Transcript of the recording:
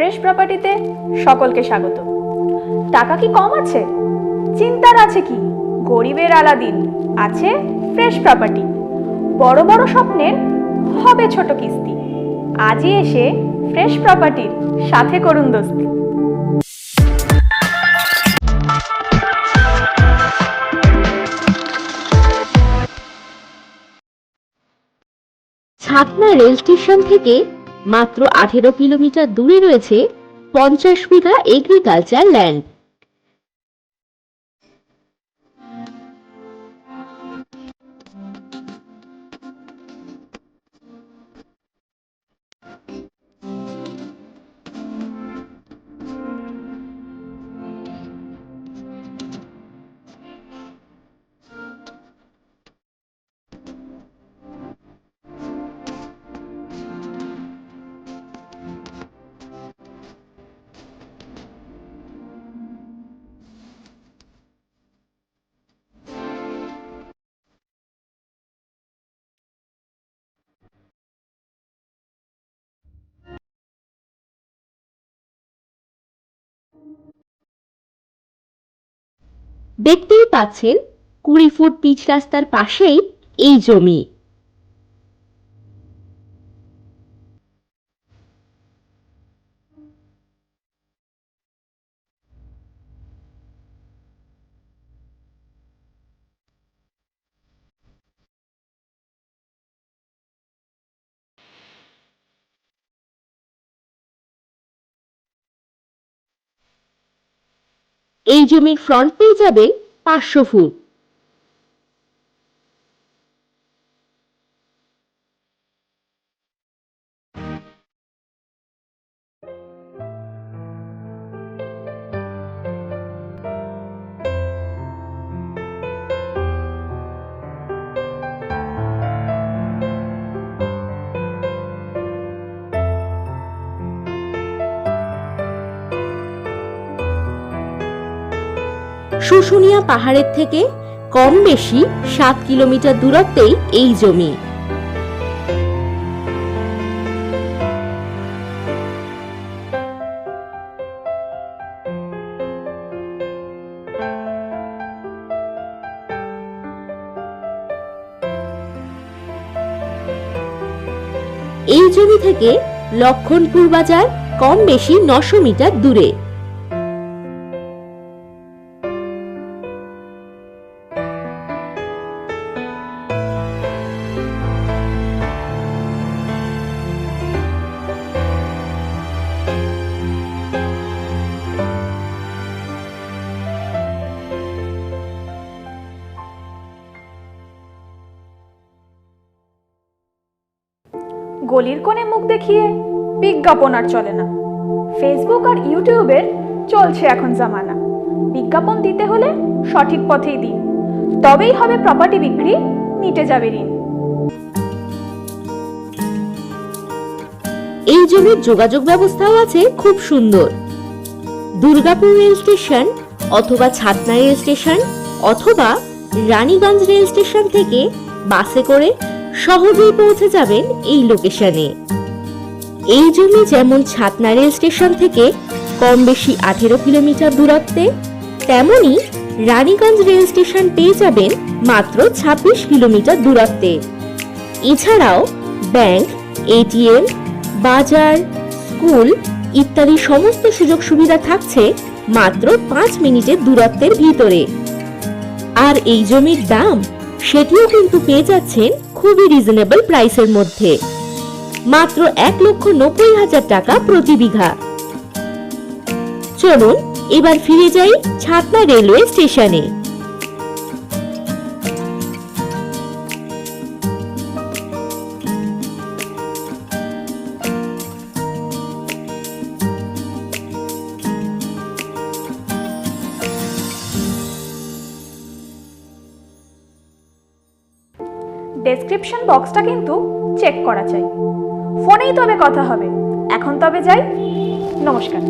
Fresh প্রপার্টিতে সকলকে স্বাগত। টাকা কি কম আছে? চিন্তার আছে কি? গরিবের আলাদিন আছে ফ্রেশ প্রপার্টি। বড় বড় স্বপ্নের হবে ছোট কিস্তি। আজই এসে ফ্রেশ প্রপার্টির সাথে করুন দোস্তি। ছাতনা রেল স্টেশন থেকে মাত্র 18 কিলোমিটার দূরে রয়েছে 50 বিঘা এগ্রিকালচার ল্যান্ড। দেখতেই পাচ্ছেন 20 ফুট পিচ রাস্তার পাশেই এই জমি। এই জমির ফ্রন্ট পেয়ে যাবে 500 ফুট। শুশুনিয়া পাহাড়ের থেকে কম বেশি 7 কিলোমিটার দূরত্বেই এই জমি। এই জমি থেকে লক্ষণপুর বাজার কম বেশি 900 মিটার দূরে। গলির কোণে মুখ দেখিয়ে বিজ্ঞাপন আর চলে না। ফেসবুক আর ইউটিউবের চলছে এখন জামানা। বিজ্ঞাপন দিতে হলে সঠিক পথেই দিন, তবেই হবে প্রপার্টি বিক্রি, মিটে যাবে ঋণ। এই জমির যোগাযোগ ব্যবস্থাও আছে খুব সুন্দর। দুর্গাপুর রেল স্টেশন অথবা ছাতনা রেল স্টেশন অথবা রানীগঞ্জ রেল স্টেশন থেকে বাসে করে সহজেই পৌঁছে যাবেন এই লোকেশনে। এই জমি যেমন ছাতনা রেল স্টেশন থেকে কম বেশি 18 কিলোমিটার দূরত্বে, তেমনি রানীগঞ্জ রেল স্টেশন পেয়ে যাবেন মাত্র 26 কিলোমিটার দূরত্বে। এছাড়াও ব্যাংক, এটিএম, বাজার, স্কুল ইত্যাদি সমস্ত সুযোগ সুবিধা থাকছে মাত্র 5 মিনিটের দূরত্বের ভিতরে। আর এই জমির দাম সেটিও কিন্তু পেয়ে যাচ্ছেন খুবই রিজনেবল প্রাইসের মধ্যে, মাত্র 1,90,000 টাকা প্রতি বিঘা। চলুন এবার ফিরে যাই ছাতনা রেলওয়ে স্টেশনে। ডেসক্রিপশন বক্সটা কিন্তু চেক করা চাই। ফোনেই তবে কথা হবে। এখন তবে যাই, নমস্কার।